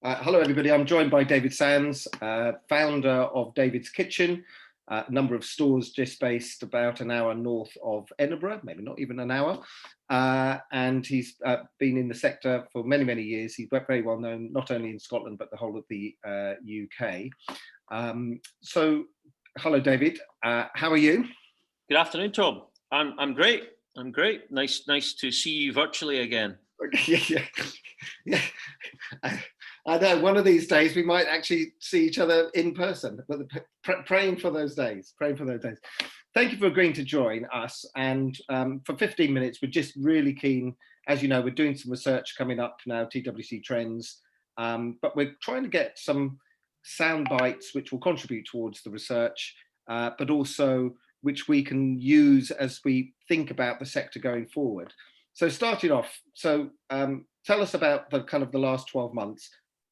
Hello, everybody. I'm joined by David Sands, founder of David's Kitchen, a number of stores just based about an hour north of Edinburgh, maybe not even an hour. And he's been in the sector for many, many years. He's very well known, not only in Scotland, but the whole of the UK. So, hello, David. How are you? Good afternoon, Tom. I'm great. I'm great. Nice to see you virtually again. Yeah. I know one of these days we might actually see each other in person, but praying for those days, Thank you for agreeing to join us. And for 15 minutes, we're just really keen, as you know, we're doing some research coming up now, TWC trends, but we're trying to get some sound bites which will contribute towards the research, but also which we can use as we think about the sector going forward. So starting off, tell us about the last 12 months.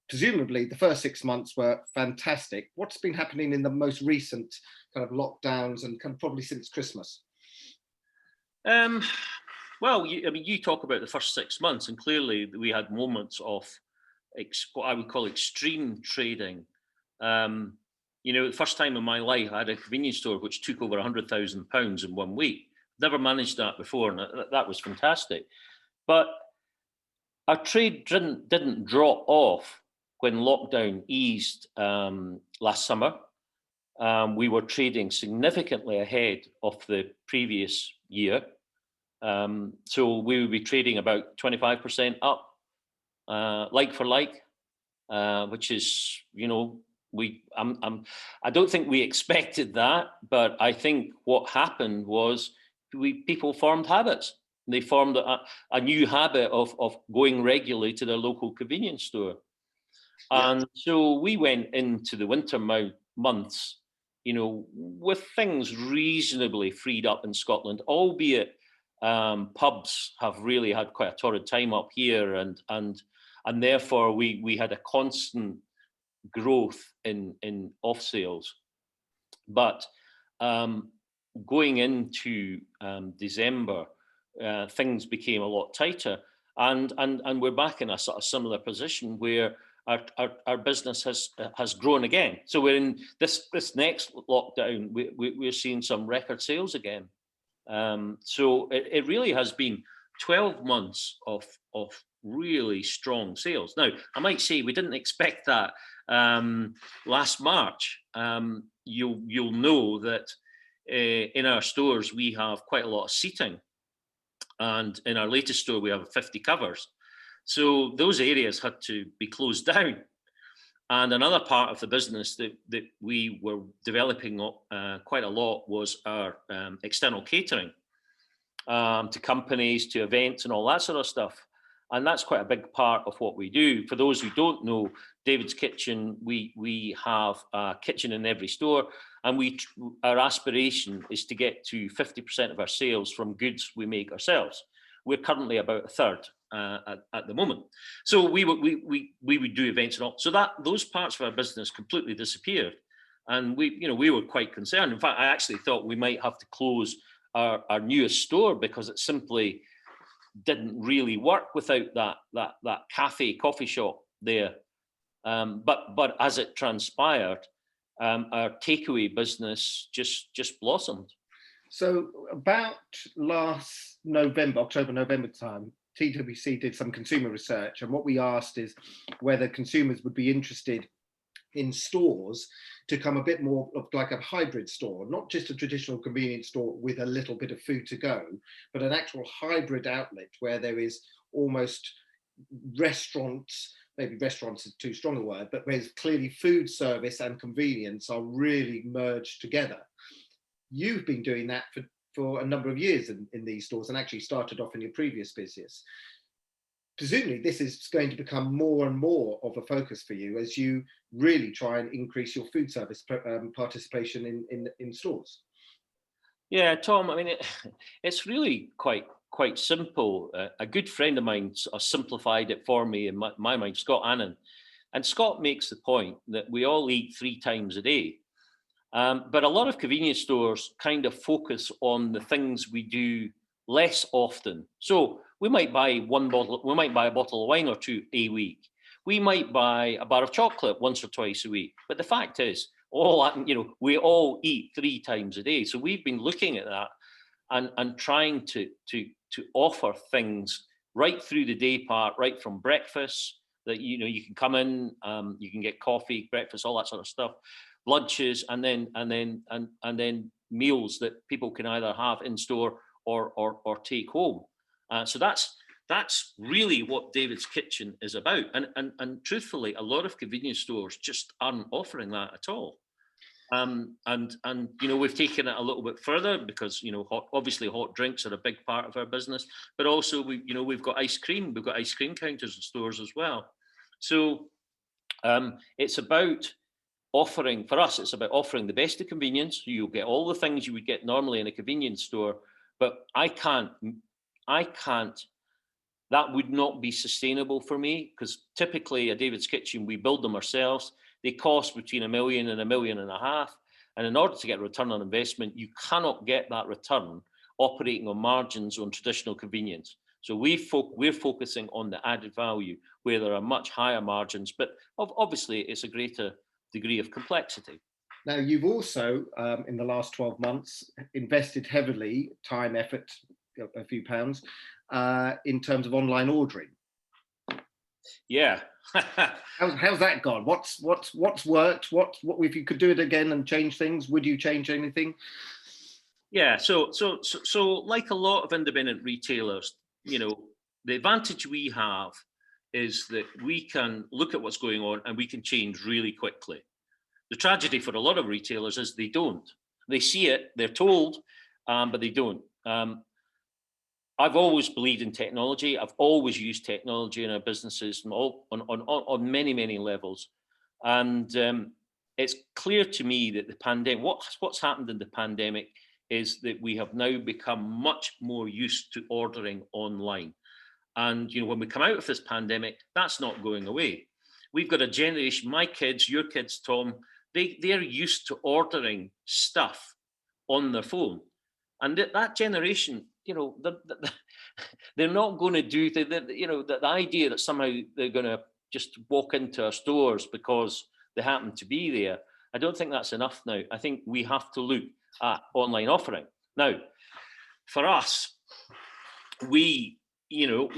Presumably the first 6 months were fantastic. What's been happening in the most recent kind of lockdowns and probably since Christmas? Well, you talk about the first 6 months, and clearly we had moments of what I would call extreme trading. The first time in my life I had a convenience store which took over £100,000 in 1 week. Never managed that before, and that was fantastic. But our trade didn't drop off when lockdown eased last summer. We were trading significantly ahead of the previous year. So we would be trading about 25% up, like for like, which is, I don't think we expected that, but I think what happened was people formed habits. They formed a new habit of going regularly to their local convenience store. Yeah. And so we went into the winter months, with things reasonably freed up in Scotland, albeit pubs have really had quite a torrid time up here, and therefore we had a constant growth in off sales. But going into December, things became a lot tighter, and we're back in a sort of similar position where our business has grown again. So we're in this next lockdown, we're seeing some record sales again. So it really has been 12 months of really strong sales. Now, I might say we didn't expect that last March. You'll know that in our stores we have quite a lot of seating, and in our latest store we have 50 covers. So those areas had to be closed down. And another part of the business that we were developing quite a lot was our external catering to companies, to events and all that sort of stuff. And that's quite a big part of what we do. For those who don't know, David's Kitchen, we have a kitchen in every store, and our aspiration is to get to 50% of our sales from goods we make ourselves. We're currently about a third at the moment. So we would do events and all. So those parts of our business completely disappeared, and we were quite concerned. In fact, I actually thought we might have to close our newest store because it simply didn't really work without that coffee shop there. But as it transpired, our takeaway business just blossomed. So about last October, November time, TWC did some consumer research, and what we asked is whether consumers would be interested in stores to come a bit more of like a hybrid store, not just a traditional convenience store with a little bit of food to go, but an actual hybrid outlet where there is almost restaurants, maybe restaurants is too strong a word, but where clearly food service and convenience are really merged together. You've been doing that for a number of years in these stores, and actually started off in your previous business. Presumably this is going to become more and more of a focus for you as you really try and increase your food service participation in stores. Yeah, Tom, I mean, it's really quite simple. A good friend of mine simplified it for me in my mind, Scott Annan. And Scott makes the point that we all eat 3 times a day. But a lot of convenience stores kind of focus on the things we do less often. So we might buy a bottle of wine or 2 a week. We might buy a bar of chocolate once or twice a week. But the fact is, we all eat 3 times a day. So we've been looking at that and trying to offer things right through the day part, right from breakfast that you can come in, you can get coffee, breakfast, all that sort of stuff, lunches, and then meals that people can either have in store or take home. So that's really what David's Kitchen is about. And truthfully, a lot of convenience stores just aren't offering that at all. And we've taken it a little bit further because obviously hot drinks are a big part of our business, but also we've got ice cream. We've got ice cream counters in stores as well. So it's about offering, for us, it's about offering the best of convenience. You'll get all the things you would get normally in a convenience store, but I can't. That would not be sustainable for me, because typically a David's Kitchen, we build them ourselves. They cost between $1 million and $1.5 million. And in order to get a return on investment, you cannot get that return operating on margins on traditional convenience. So we're focusing on the added value where there are much higher margins, but obviously it's a greater degree of complexity. Now, you've also, in the last 12 months, invested heavily, time, effort, a few pounds, in terms of online ordering. Yeah. How's that gone? What's worked? What if you could do it again and change things? Would you change anything? Yeah. So like a lot of independent retailers, the advantage we have is that we can look at what's going on and we can change really quickly. The tragedy for a lot of retailers is they don't. They see it, they're told, but they don't. I've always believed in technology. I've always used technology in our businesses on many, many levels. And it's clear to me that the pandemic, what's happened in the pandemic is that we have now become much more used to ordering online. And when we come out of this pandemic, that's not going away. We've got a generation, my kids, your kids, Tom, they're used to ordering stuff on their phone. And that generation, they're not going to do the idea that somehow they're going to just walk into our stores because they happen to be there. I don't think that's enough now. I think we have to look at online offering. Now, for us, we've been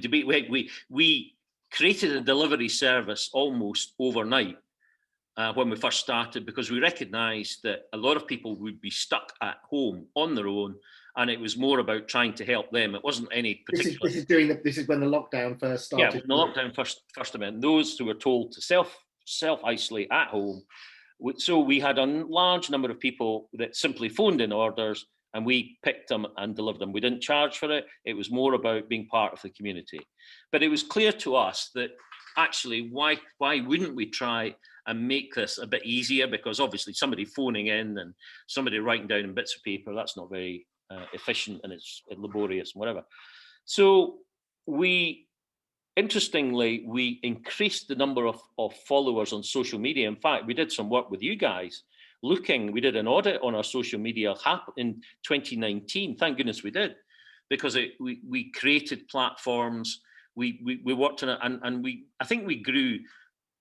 debating. We created a delivery service almost overnight when we first started, because we recognised that a lot of people would be stuck at home on their own, and it was more about trying to help them. It wasn't any particular. This is when the lockdown first started. Yeah, when the lockdown first event. Those who were told to self-isolate at home. So we had a large number of people that simply phoned in orders, and we picked them and delivered them. We didn't charge for it. It was more about being part of the community. But it was clear to us that actually, why wouldn't we try and make this a bit easier? Because obviously somebody phoning in and somebody writing down in bits of paper, that's not very efficient, and it's laborious and whatever. So interestingly, we increased the number of followers on social media. In fact, we did some work with you guys we did an audit on our social media in 2019. Thank goodness we did, because we created platforms, we worked on it, and I think we grew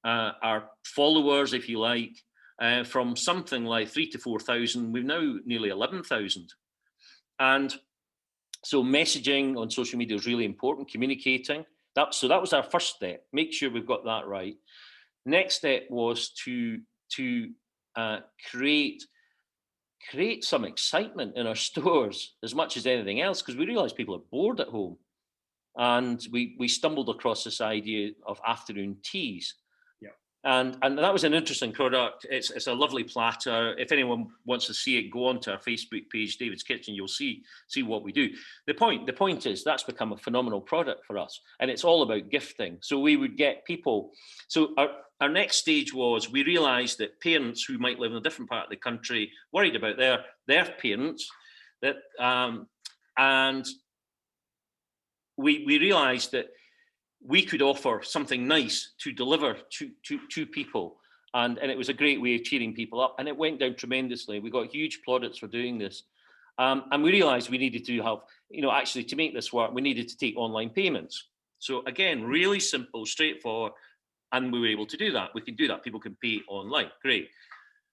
our followers, if you like, from something like 3,000 to 4,000. We've now nearly 11,000. And so messaging on social media is really important, communicating. So that was our first step. Make sure we've got that right. Next step was to create some excitement in our stores as much as anything else, because we realized people are bored at home. And we stumbled across this idea of afternoon teas. Yeah. And that was an interesting product. It's a lovely platter. If anyone wants to see it, go onto our Facebook page, David's Kitchen. You'll see what we do. The point is that's become a phenomenal product for us, and it's all about gifting. So we would get people. So our next stage was, we realised that parents who might live in a different part of the country worried about their parents, and we realised that we could offer something nice to deliver to people. And it was a great way of cheering people up. And it went down tremendously. We got huge plaudits for doing this. And we realized we needed to have, actually to make this work, we needed to take online payments. So again, really simple, straightforward, and we were able to do that. We can do that. People can pay online. Great.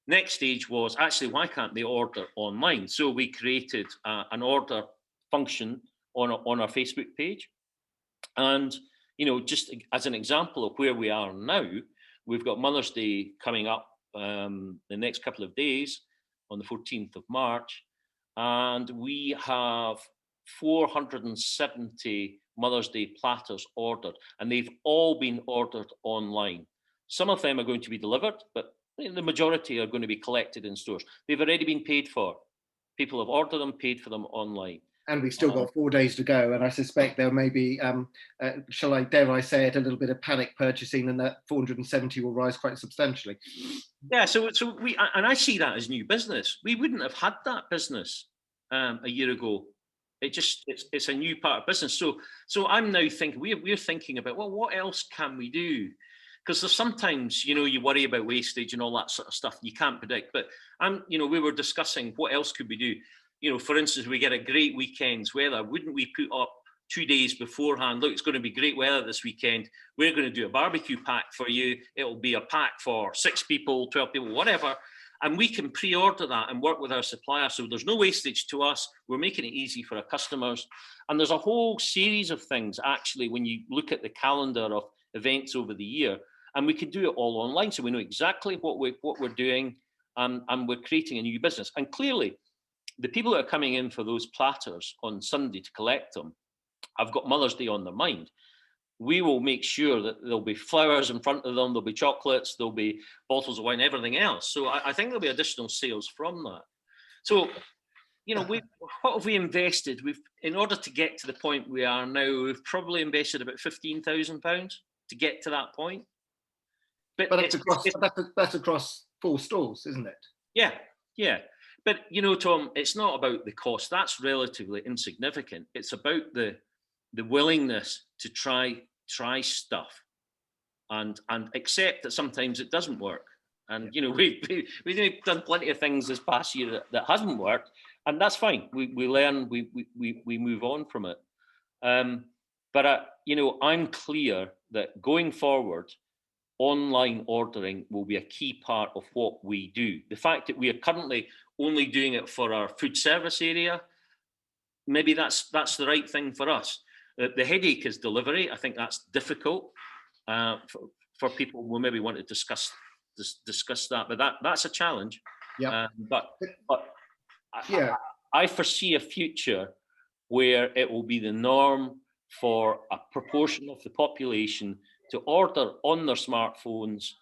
Next stage was actually, why can't they order online? So we created an order function on our Facebook page. And, just as an example of where we are now, we've got Mother's Day coming up the next couple of days on the 14th of March. And we have 470 Mother's Day platters ordered, and they've all been ordered online. Some of them are going to be delivered, but the majority are going to be collected in stores. They've already been paid for. People have ordered them, paid for them online. And we've still got 4 days to go. And I suspect there may be, dare I say it, a little bit of panic purchasing, and that 470 will rise quite substantially. Yeah, so I see that as new business. We wouldn't have had that business a year ago. It's a new part of business. So I'm now thinking, we're thinking about, well, what else can we do? Because there's sometimes, you worry about wastage and all that sort of stuff you can't predict. But we were discussing what else could we do. For instance, we get a great weekend's weather. Wouldn't we put up 2 days beforehand? Look, it's going to be great weather this weekend. We're going to do a barbecue pack for you. It'll be a pack for 6 people, 12 people, whatever. And we can pre-order that and work with our supplier. So there's no wastage to us. We're making it easy for our customers. And there's a whole series of things, actually, when you look at the calendar of events over the year. And we can do it all online. So we know exactly what we're doing, and we're creating a new business. And clearly, the people that are coming in for those platters on Sunday to collect them have got Mother's Day on their mind. We will make sure that there'll be flowers in front of them, there'll be chocolates, there'll be bottles of wine, everything else. So I think there'll be additional sales from that. So, what have we invested? In order to get to the point we are now, we've probably invested about £15,000 to get to that point. But that's across 4 stores, isn't it? Yeah. But, Tom, it's not about the cost. That's relatively insignificant. It's about the willingness to try stuff and accept that sometimes it doesn't work. And, we've done plenty of things this past year that hasn't worked, and that's fine. We learn, we move on from it. But I'm clear that going forward, online ordering will be a key part of what we do. The fact that we are currently only doing it for our food service area, maybe that's the right thing for us. The headache is delivery. I think that's difficult for people who maybe want to discuss that, but that's a challenge. Yeah. But yeah, I foresee a future where it will be the norm for a proportion of the population to order on their smartphones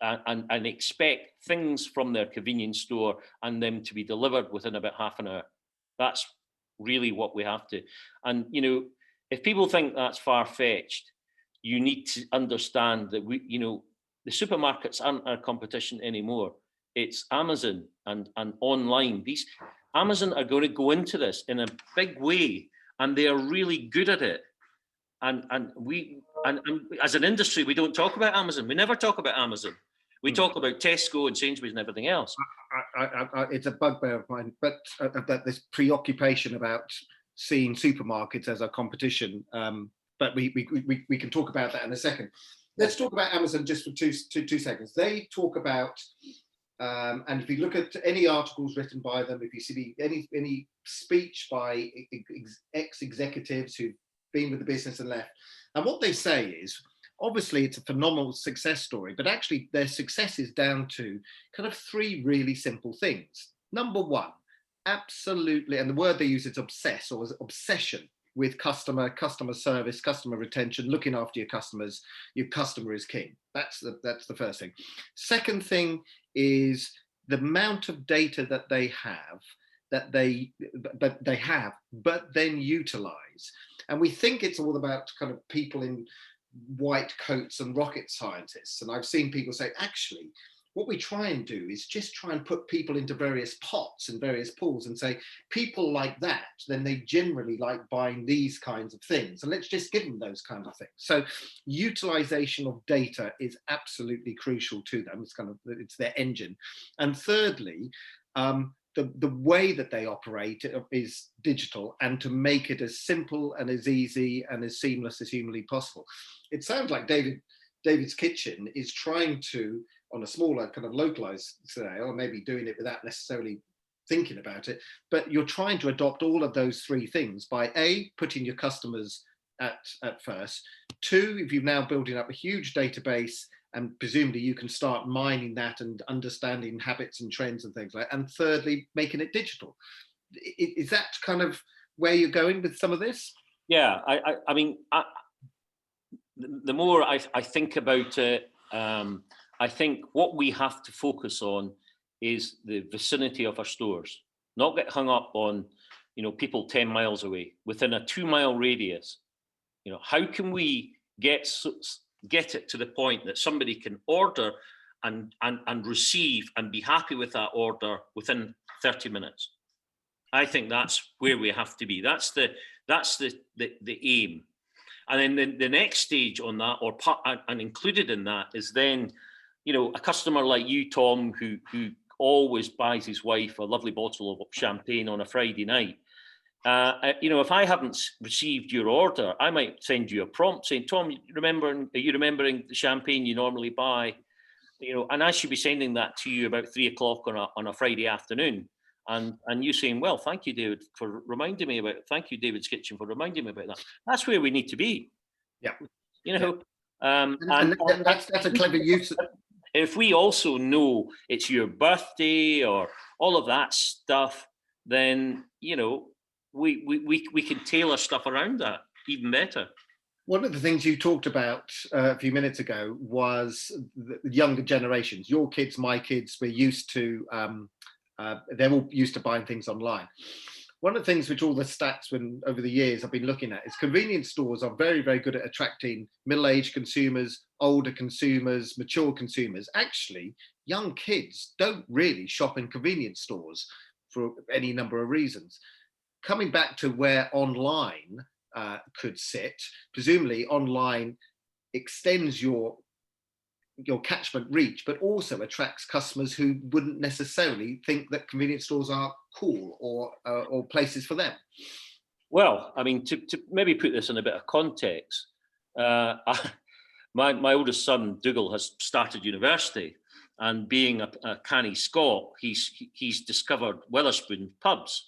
and expect things from their convenience store and them to be delivered within about half an hour. That's really what we have to. And, if people think that's far-fetched, you need to understand that the supermarkets aren't our competition anymore. It's Amazon and online. Amazon are going to go into this in a big way, and they are really good at it. And as an industry, we don't talk about Amazon. We never talk about Amazon. We talk about Tesco and Sainsbury's and everything else. It's a bugbear of mine, but this preoccupation about seeing supermarkets as our competition. But we can talk about that in a second. Let's talk about Amazon just for two seconds. They talk about, and if you look at any articles written by them, if you see any speech by ex-executives who've been with the business and left, and what they say is, obviously it's a phenomenal success story, but actually their success is down to kind of 3 really simple things. Number 1, absolutely, and the word they use is obsess, or obsession with customer service, customer retention, looking after your customers. Your customer is king. That's the first thing. Second thing is the amount of data that they have, but then utilize. And we think it's all about kind of people in white coats and rocket scientists. And I've seen people say, actually, what we try and do is just try and put people into various pots and various pools and say, people like that, then they generally like buying these kinds of things. And let's just give them those kinds of things. So utilization of data is absolutely crucial to them. It's their engine. And thirdly, the way that they operate is digital, and to make it as simple and as easy and as seamless as humanly possible. It sounds like David's Kitchen is trying to, on a smaller kind of localized scale, or maybe doing it without necessarily thinking about it, but you're trying to adopt all of those three things by A, putting your customers at first. Two, if you're now building up a huge database, and presumably you can start mining that and understanding habits and trends and things like that. And thirdly, making it digital. Is that kind of where you're going with some of this? Yeah, I mean, the more I think about it, I think what we have to focus on is the vicinity of our stores, not get hung up on, people 10 miles away, within a 2-mile radius. How can we get it to the point that somebody can order and receive and be happy with that order within 30 minutes? I think that's where we have to be. That's the aim. And then the next stage on that, or part and included in that, is then, a customer like you, Tom, who always buys his wife a lovely bottle of champagne on a Friday night. If I haven't received your order, I might send you a prompt saying, Tom, are you remembering the champagne you normally buy? And I should be sending that to you about 3:00 on a Friday afternoon. And you saying, well, thank you, David, for reminding me about it. Thank you, David's Kitchen, for reminding me about that. That's where we need to be. Yeah. And that's a clever use. If we also know it's your birthday or all of that stuff, then, we can tailor stuff around that even better. One of the things you talked about a few minutes ago was the younger generations. Your kids, my kids, we're used to, they're all used to buying things online. One of the things which all the stats over the years I've been looking at is convenience stores are very, very good at attracting middle-aged consumers, older consumers, mature consumers. Actually, young kids don't really shop in convenience stores for any number of reasons. Coming back to where online could sit, presumably online extends your catchment reach, but also attracts customers who wouldn't necessarily think that convenience stores are cool or places for them. Well, I mean, to maybe put this in a bit of context, my oldest son, Dougal, has started university, and being a canny Scot, he's discovered Wetherspoon pubs,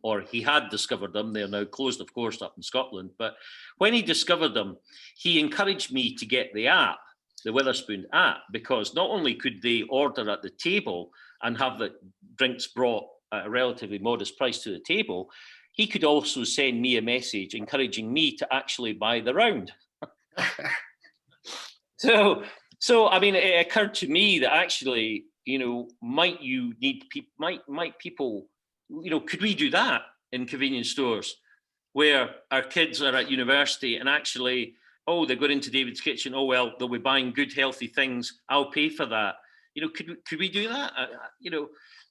or he had discovered them. They're now closed, of course, up in Scotland. But when he discovered them, he encouraged me to get the Wetherspoon app, because not only could they order at the table and have the drinks brought at a relatively modest price to the table, he could also send me a message encouraging me to actually buy the round. So I mean, it occurred to me that actually, might people, could we do that in convenience stores where our kids are at university and actually, oh, they're going into David's Kitchen, oh, well, they'll be buying good, healthy things, I'll pay for that. Could we do that?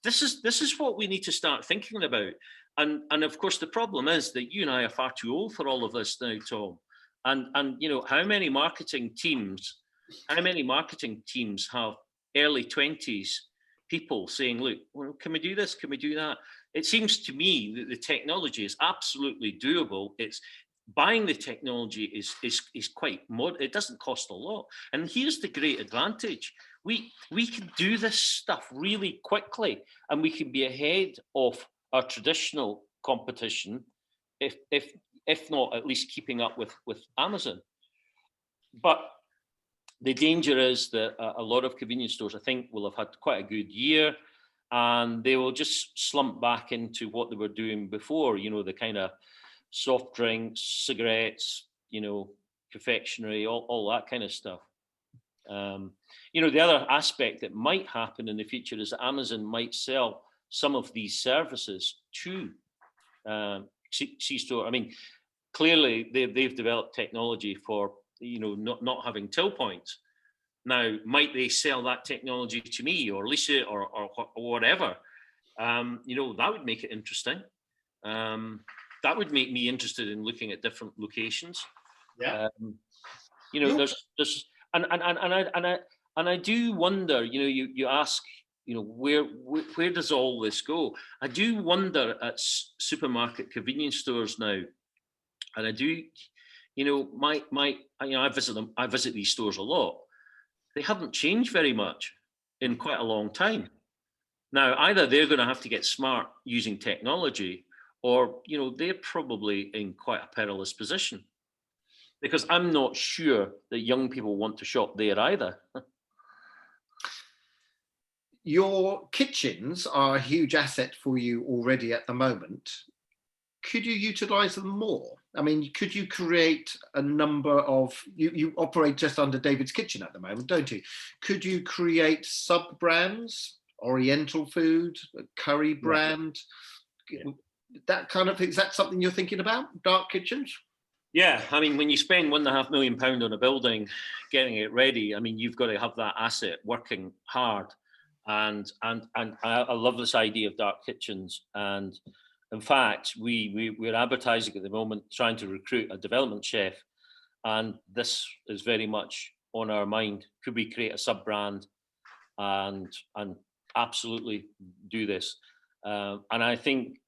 This is what we need to start thinking about. And of course, the problem is that you and I are far too old for all of this now, Tom. And how many marketing teams have early 20s people saying, look, well, can we do this? Can we do that? It seems to me that the technology is absolutely doable. It's buying the technology is quite it doesn't cost a lot. And here's the great advantage. We can do this stuff really quickly, and we can be ahead of our traditional competition, if not at least keeping up with Amazon. But the danger is that a lot of convenience stores, I think, will have had quite a good year, and they will just slump back into what they were doing before, the kind of soft drinks, cigarettes, confectionery, all that kind of stuff. The other aspect that might happen in the future is that Amazon might sell some of these services to C-store. I mean, clearly they've developed technology for not having till points. Now, might they sell that technology to me or lease it or whatever? That would make it interesting. That would make me interested in looking at different locations. Yeah. There's and I do wonder. You ask where does all this go? I do wonder at supermarket convenience stores now, and I do, I visit them. I visit these stores a lot. They haven't changed very much in quite a long time. Now, either they're going to have to get smart using technology, or they're probably in quite a perilous position, because I'm not sure that young people want to shop there either. Your kitchens are a huge asset for you already at the moment. Could you utilize them more? I mean, could you create a number of, you operate just under David's Kitchen at the moment, don't you? Could you create sub-brands, Oriental food, a curry brand, that kind of thing? Is that something you're thinking about, dark kitchens? Yeah, I mean, when you spend £1.5 million on a building, getting it ready, I mean, you've got to have that asset working hard. And I love this idea of dark kitchens. And in fact, we're advertising at the moment, trying to recruit a development chef. And this is very much on our mind. Could we create a sub-brand and absolutely do this? And I think,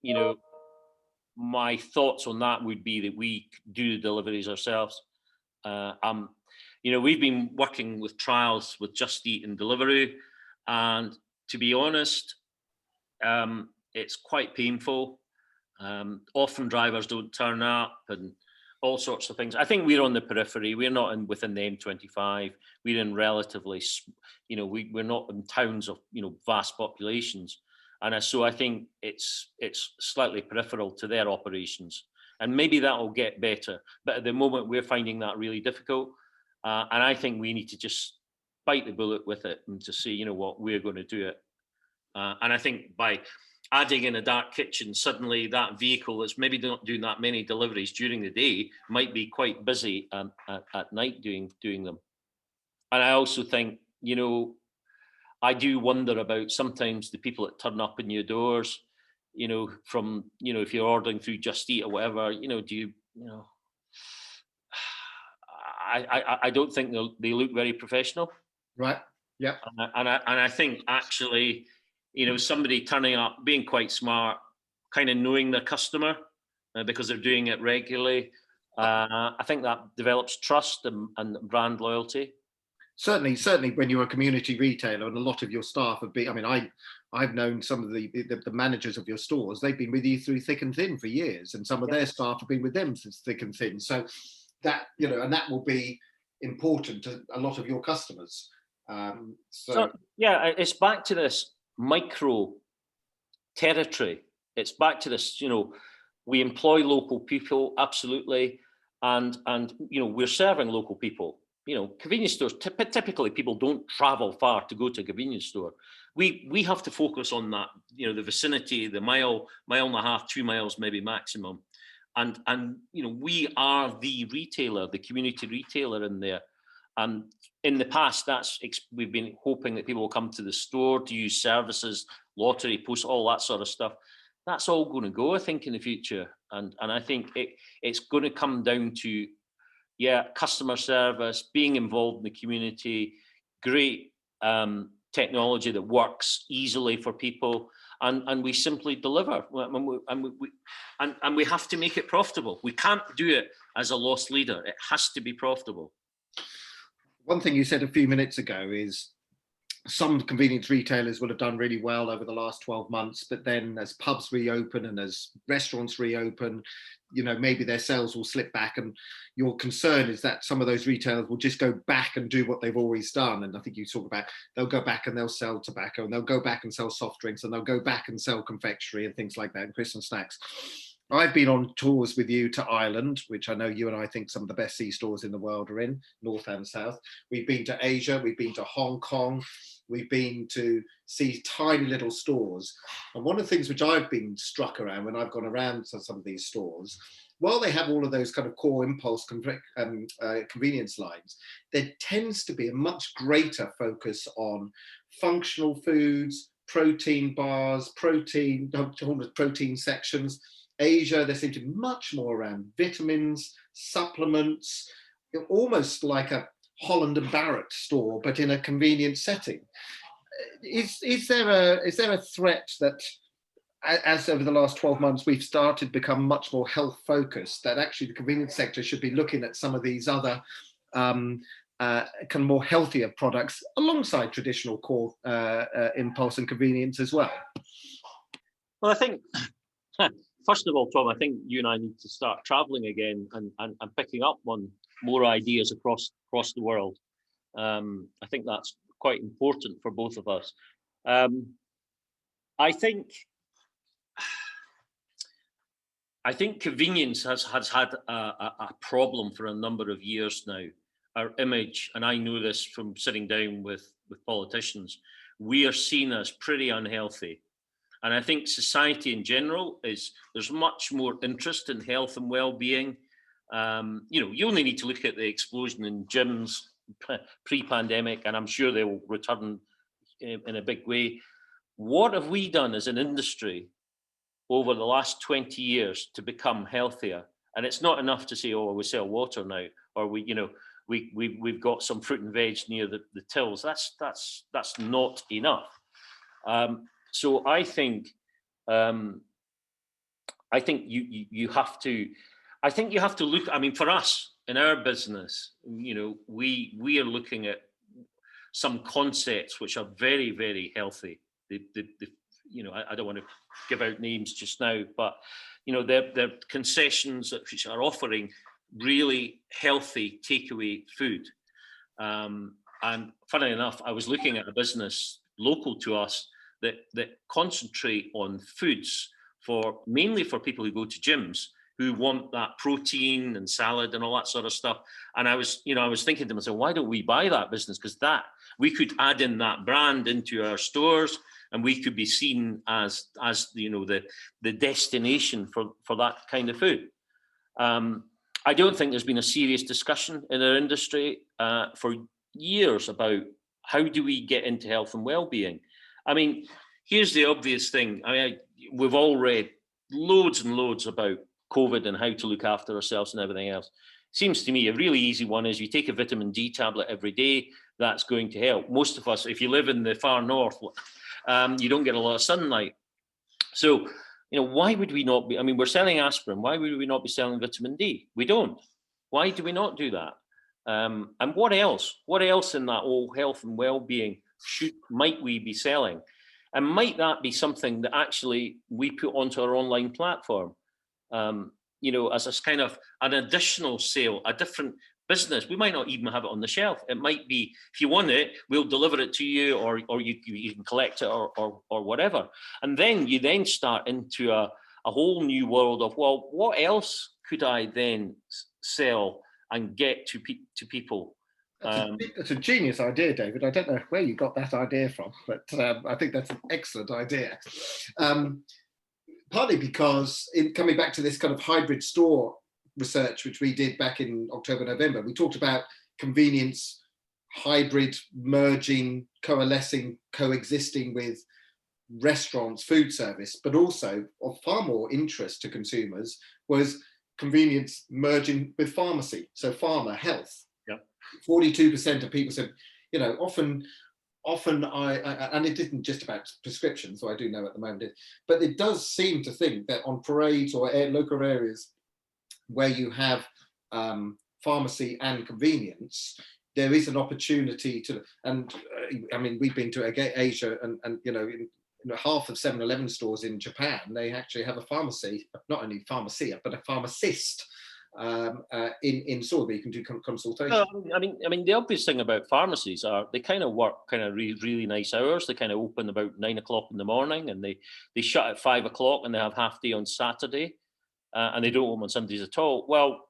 my thoughts on that would be that we do the deliveries ourselves. We've been working with trials with Just Eat and Deliveroo. And to be honest, it's quite painful. Often drivers don't turn up and all sorts of things. I think we're on the periphery. We're not within the M25. We're in relatively, we're not in towns of, vast populations. And so I think it's slightly peripheral to their operations. And maybe that will get better. But at the moment, we're finding that really difficult. And I think we need to just bite the bullet with it and to say, what, we're going to do it. And I think by adding in a dark kitchen, suddenly that vehicle that's maybe not doing that many deliveries during the day might be quite busy at night doing them. And I also think, I do wonder about sometimes the people that turn up in your doors, from, if you're ordering through Just Eat or whatever, I don't think they look very professional. Right. Yeah. And I think actually, somebody turning up, being quite smart, kind of knowing their customer because they're doing it regularly. I think that develops trust and brand loyalty. Certainly when you're a community retailer and a lot of your staff have been, I mean, I've known some of the managers of your stores, they've been with you through thick and thin for years, and some of their staff have been with them since thick and thin. So that, and that will be important to a lot of your customers. So yeah, it's back to this micro territory. It's back to this, we employ local people, absolutely. And we're serving local people. Convenience stores, typically people don't travel far to go to a convenience store. We have to focus on that, the vicinity, the mile and a half, 2 miles maybe maximum. And we are the retailer, the community retailer in there. And in the past, we've been hoping that people will come to the store to use services, lottery, post, all that sort of stuff. That's all going to go, I think, in the future. And I think it's going to come down to, customer service, being involved in the community, great technology that works easily for people, and we simply deliver. And we have to make it profitable. We can't do it as a loss leader. It has to be profitable. One thing you said a few minutes ago is some convenience retailers will have done really well over the last 12 months, but then as pubs reopen and as restaurants reopen, maybe their sales will slip back. And your concern is that some of those retailers will just go back and do what they've always done. And I think you talk about they'll go back and they'll sell tobacco, and they'll go back and sell soft drinks, and they'll go back and sell confectionery and things like that, and Christmas snacks. I've been on tours with you to Ireland, which I know you and I think some of the best C-stores in the world are in, north and south. We've been to Asia, we've been to Hong Kong, we've been to see tiny little stores. And one of the things which I've been struck around when I've gone around to some of these stores, while they have all of those kind of core impulse convenience lines, there tends to be a much greater focus on functional foods, protein bars, protein sections. Asia, there seems to be much more around vitamins, supplements, almost like a Holland and Barrett store, but in a convenient setting. is there a threat that, as over the last 12 months we've started to become much more health focused, that actually the convenience sector should be looking at some of these other kind of more healthier products alongside traditional core impulse and convenience as well? Well, I think, first of all, Tom, I think you and I need to start traveling again and picking up on more ideas across the world. I think that's quite important for both of us. I think convenience has had a problem for a number of years now. Our image, and I know this from sitting down with politicians, we are seen as pretty unhealthy. And I think society in general there's much more interest in health and well-being. You only need to look at the explosion in gyms pre-pandemic, and I'm sure they will return in a big way. What have we done as an industry over the last 20 years to become healthier? And it's not enough to say, oh, we sell water now, or we've got some fruit and veg near the tills. That's not enough. So I think you have to look. I mean, for us in our business, we are looking at some concepts which are very, very healthy. I don't want to give out names just now, but they're concessions which are offering really healthy takeaway food. And funnily enough, I was looking at a business local to us that concentrate on foods mainly for people who go to gyms, who want that protein and salad and all that sort of stuff. And I was thinking to myself, why don't we buy that business? Because we could add in that brand into our stores, and we could be seen as the destination for that kind of food. I don't think there's been a serious discussion in our industry for years about how do we get into health and well-being. I mean, here's the obvious thing. We've all read loads and loads about COVID and how to look after ourselves and everything else. Seems to me a really easy one is you take a vitamin D tablet every day. That's going to help. Most of us, if you live in the far north, you don't get a lot of sunlight. So, why would we not be? I mean, we're selling aspirin. Why would we not be selling vitamin D? We don't. Why do we not do that? And what else? What else in that whole health and well-being might we be selling? And might that be something that actually we put onto our online platform? As a kind of an additional sale, a different business. We might not even have it on the shelf. It might be, if you want it, we'll deliver it to you, or you can collect it, or whatever. And then you start into a whole new world of, well, what else could I then sell and get to people? It's a genius idea, David. I don't know where you got that idea from, but I think that's an excellent idea. Partly because, coming back to this kind of hybrid store research, which we did back in October, November, we talked about convenience, hybrid, merging, coalescing, coexisting with restaurants, food service, but also of far more interest to consumers was convenience merging with pharmacy. So pharma, health. 42% of people said, often and it isn't just about prescriptions, so I do know at the moment, but it does seem to think that on parades or local areas where you have pharmacy and convenience, there is an opportunity to, and we've been to Asia, and half of 7-Eleven stores in Japan, they actually have a pharmacy, not only pharmacia, but a pharmacist in store where you can do consultation. I mean, the obvious thing about pharmacies are they kind of work really nice hours. They kind of open about 9 o'clock in the morning, and they shut at 5 o'clock, and they have half day on Saturday, and they don't open on Sundays at all. Well,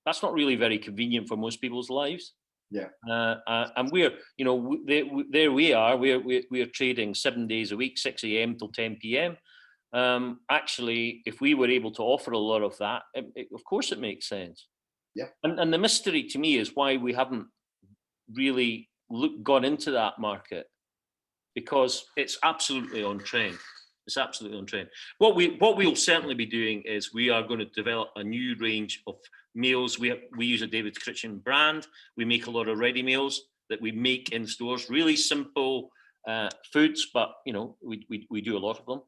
that's not really very convenient for most people's lives. Yeah. And we're, there we are. We're trading 7 days a week, 6 a.m. till 10 p.m. Actually, if we were able to offer a lot of that, of course it makes sense. Yeah. And the mystery to me is why we haven't really gone into that market, because it's absolutely on trend. It's absolutely on trend. What we'll certainly be doing is we are going to develop a new range of meals. We use a David's Kitchen brand. We make a lot of ready meals that we make in stores, really simple, foods, but we do a lot of them.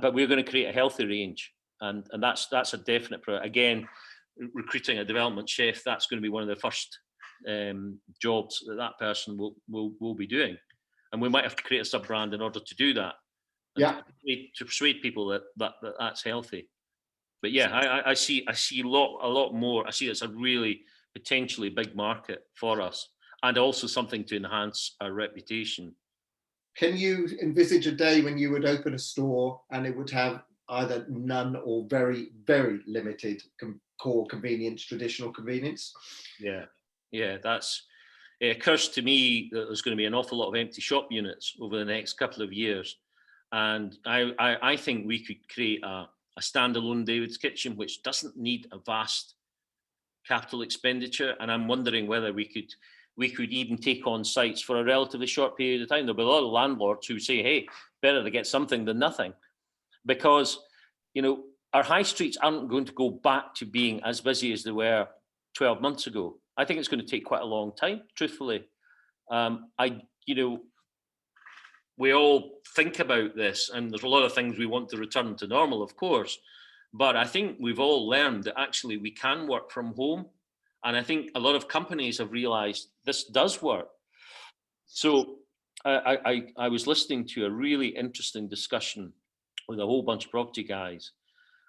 But we're going to create a healthy range, and that's a definite again. Recruiting a development chef, that's going to be one of the first jobs that person will be doing, and we might have to create a sub brand in order to do that. To persuade people that's healthy. But yeah, I see a lot more. I see it's a really potentially big market for us, and also something to enhance our reputation. Can you envisage a day when you would open a store and it would have either none or very, very limited core convenience, traditional convenience? Yeah, it occurs to me that there's going to be an awful lot of empty shop units over the next couple of years. And I think we could create a standalone David's Kitchen, which doesn't need a vast capital expenditure. And I'm wondering whether we could even take on sites for a relatively short period of time. There'll be a lot of landlords who say, hey, better to get something than nothing. Because, our high streets aren't going to go back to being as busy as they were 12 months ago. I think it's going to take quite a long time, truthfully. We all think about this, and there's a lot of things we want to return to normal, of course. But I think we've all learned that actually we can work from home. And I think a lot of companies have realized this does work. So I was listening to a really interesting discussion with a whole bunch of property guys,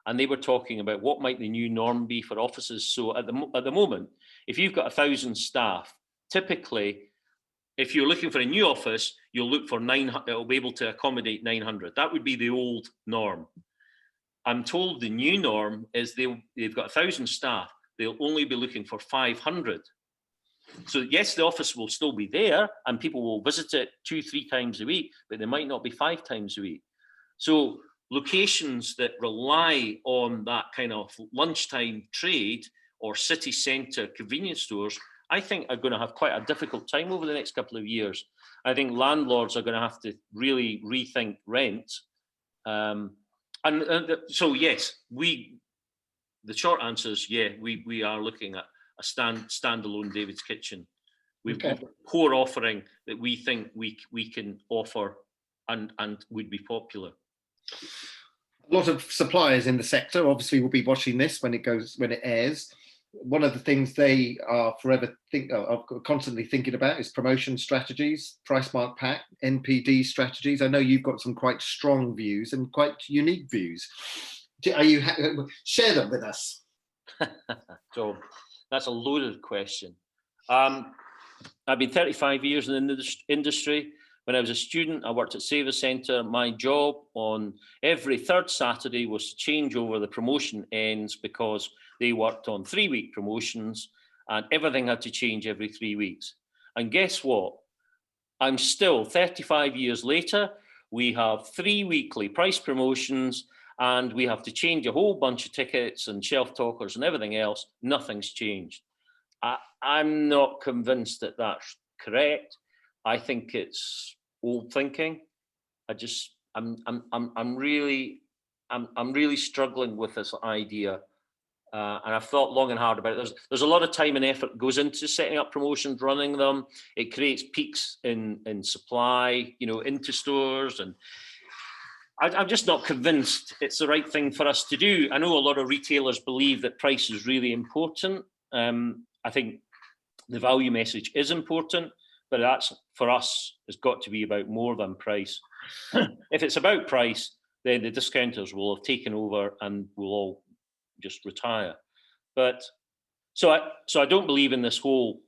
and they were talking about what might the new norm be for offices. So at the moment, if you've got 1,000 staff, typically, if you're looking for a new office, you'll look for 900. It'll be able to accommodate 900. That would be the old norm. I'm told the new norm is they've got 1,000 staff. They'll only be looking for 500. So yes, the office will still be there, and people will visit it 2-3 times a week, but they might not be 5 times a week. So locations that rely on that kind of lunchtime trade or city centre convenience stores, I think are going to have quite a difficult time over the next couple of years. I think landlords are going to have to really rethink rent. So yes, the short answer is we are looking at a standalone David's Kitchen. We've got a core offering that we think we can offer and would be popular. A lot of suppliers in the sector obviously will be watching this when it airs. One of the things they are constantly thinking about is promotion strategies, price mark pack, NPD strategies. I know you've got some quite strong views and quite unique views. Share them with us? So that's a loaded question. I've been 35 years in the industry. When I was a student, I worked at Save a Centre. My job on every third Saturday was to change over the promotion ends, because they worked on 3-week promotions and everything had to change every 3 weeks. And guess what? I'm still 35 years later. We have 3 weekly price promotions and we have to change a whole bunch of tickets and shelf talkers and everything else. Nothing's changed. I'm not convinced that that's correct. I think it's old thinking. I'm really struggling with this idea, and I've thought long and hard about it. There's a lot of time and effort goes into setting up promotions, running them. It creates peaks in supply, into stores, and I'm just not convinced it's the right thing for us to do. I know a lot of retailers believe that price is really important. I think the value message is important, but that's, for us, has got to be about more than price. If it's about price, then the discounters will have taken over and we'll all just retire. But so I don't believe in this whole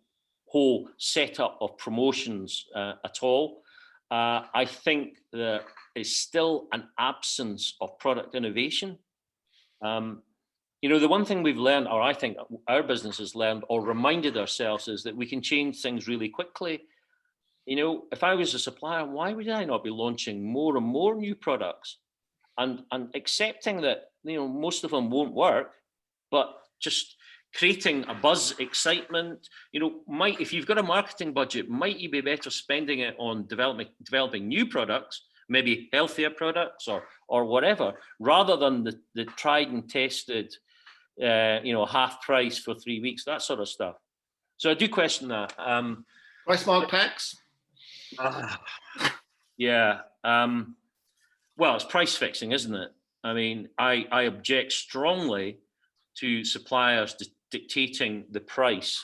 setup of promotions at all. I think there is still an absence of product innovation. The one thing we've learned, or I think our business has learned or reminded ourselves, is that we can change things really quickly. If I was a supplier, why would I not be launching more and more new products and accepting that, most of them won't work, but just creating a buzz, excitement, if you've got a marketing budget, might you be better spending it on developing new products, maybe healthier products or whatever, rather than the tried and tested, half price for 3 weeks, that sort of stuff. So I do question that. Price mark packs? Ah, yeah. Well, it's price fixing, isn't it? I mean, I object strongly to suppliers dictating the price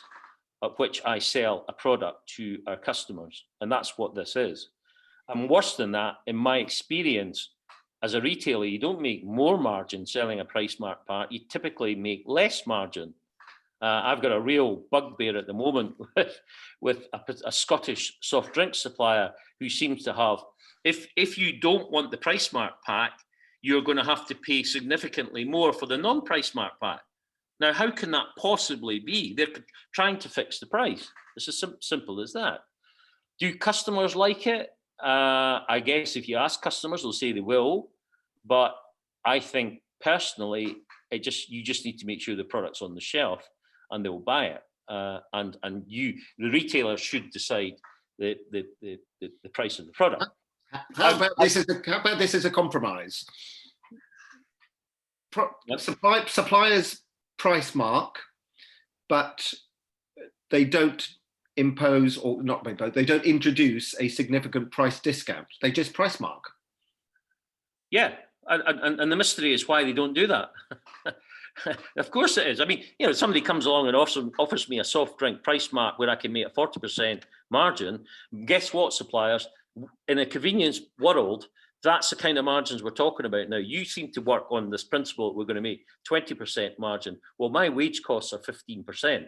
at which I sell a product to our customers. And that's what this is. And worse than that, in my experience, as a retailer, you don't make more margin selling a price mark part, you typically make less margin. I've got a real bugbear at the moment with a Scottish soft drink supplier who seems to have, if you don't want the price mark pack, you're going to have to pay significantly more for the non-price mark pack. Now, how can that possibly be? They're trying to fix the price. It's as simple as that. Do customers like it? I guess if you ask customers, they'll say they will. But I think personally, you just need to make sure the product's on the shelf and they'll buy it. And the retailer, should decide the price of the product. How about this as a compromise? Yep. Suppliers price mark, but they don't impose, or not impose, they don't introduce a significant price discount. They just price mark. Yeah, and the mystery is why they don't do that. Of course it is. I mean, somebody comes along and offers me a soft drink price mark where I can make a 40% margin. Guess what, suppliers? In a convenience world, that's the kind of margins we're talking about now. You seem to work on this principle that we're going to make 20% margin. Well, my wage costs are 15%.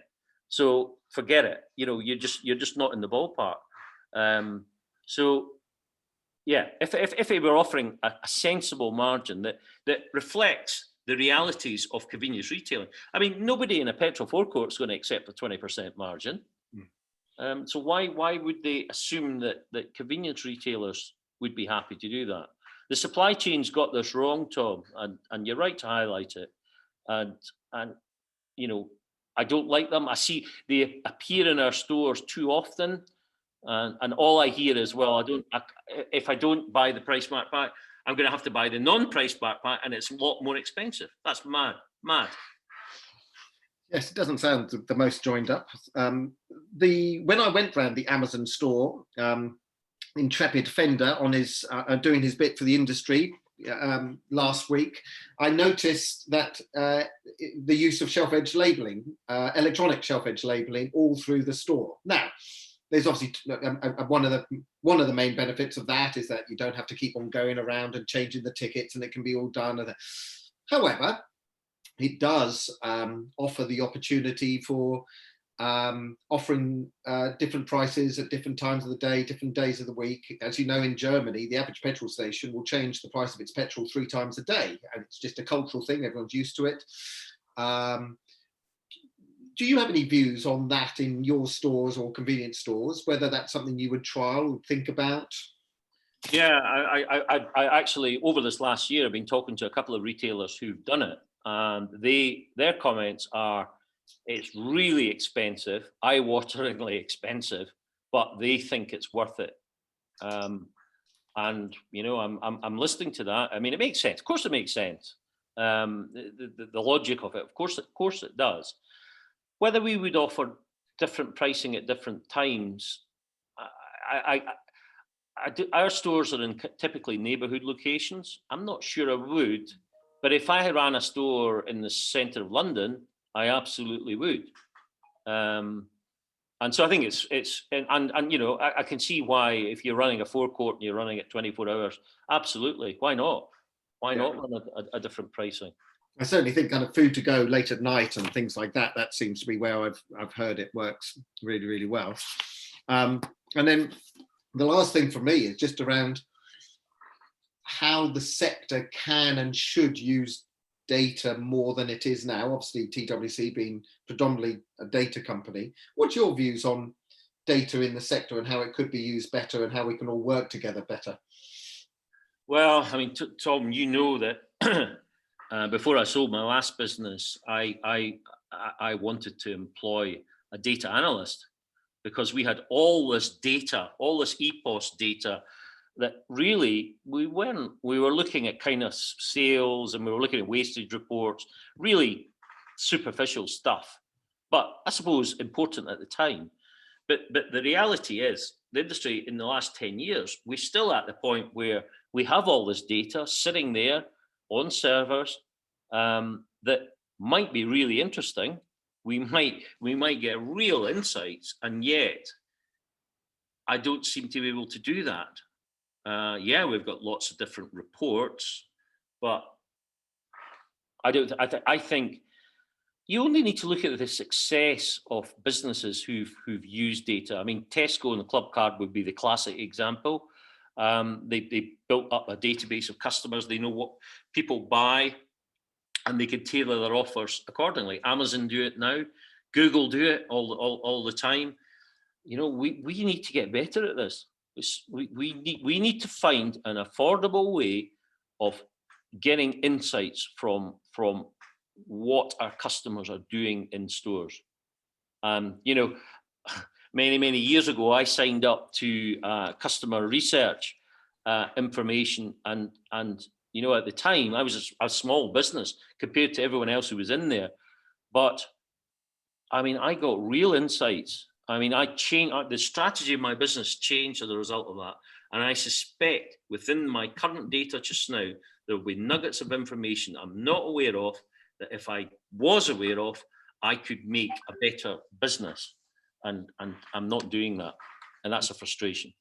So forget it. You're just not in the ballpark. So yeah, if they were offering a sensible margin that reflects the realities of convenience retailing. I mean, nobody in a petrol forecourt is going to accept a 20% margin. So why would they assume that convenience retailers would be happy to do that? The supply chain's got this wrong, Tom, and you're right to highlight it. And I don't like them. I see they appear in our stores too often, and all I hear is, well, if I don't buy the price mark pack, I'm going to have to buy the non-price mark pack, and it's a lot more expensive. That's mad. Yes, it doesn't sound the most joined up. When I went round the Amazon store, intrepid Fender on his doing his bit for the industry last week, I noticed that the use of shelf edge labelling, electronic shelf edge labelling, all through the store. Now, there's obviously one of the main benefits of that is that you don't have to keep on going around and changing the tickets, and it can be all done. However, it does offer the opportunity for offering different prices at different times of the day, different days of the week. As you know, in Germany, the average petrol station will change the price of its petrol 3 times a day, and it's just a cultural thing. Everyone's used to it. Do you have any views on that in your stores or convenience stores, whether that's something you would trial or think about? Yeah, I actually, over this last year, I've been talking to a couple of retailers who've done it, and their comments are, it's really expensive, eye-wateringly expensive, but they think it's worth it. And I'm listening to that. I mean, it makes sense. Of course, it makes sense. The logic of it, of course it does. Whether we would offer different pricing at different times, our stores are in typically neighbourhood locations. I'm not sure I would, but if I ran a store in the centre of London, I absolutely would. And so I think it's I can see why, if you're running a forecourt and you're running it 24 hours, absolutely, why not? Why not run a different pricing? I certainly think kind of food to go late at night and things like that. That seems to be where I've heard it works really, really well. And then the last thing for me is just around how the sector can and should use data more than it is now. Obviously, TWC being predominantly a data company. What's your views on data in the sector and how it could be used better and how we can all work together better? Well, I mean, Tom, you know that before I sold my last business, I wanted to employ a data analyst, because we had all this data, all this EPOS data, that really we were looking at kind of sales, and we were looking at wastage reports, really superficial stuff, but I suppose important at the time. But the reality is the industry in the last 10 years, we're still at the point where we have all this data sitting there on servers that might be really interesting. We might get real insights, and yet I don't seem to be able to do that. Yeah, we've got lots of different reports, but I think you only need to look at the success of businesses who've used data. I mean, Tesco and the Club Card would be the classic example. They built up a database of customers. They know what people buy, and they can tailor their offers accordingly. Amazon do it now. Google do it all the time. You know, we need to get better at this. We need to find an affordable way of getting insights from what our customers are doing in stores. You know, many years ago, I signed up to customer research information, and you know, at the time, I was a small business compared to everyone else who was in there, but I mean, I got real insights. I mean, I changed the strategy of my business changed as a result of that, and I suspect within my current data just now, there will be nuggets of information I'm not aware of that if I was aware of, I could make a better business, and I'm not doing that, and that's a frustration.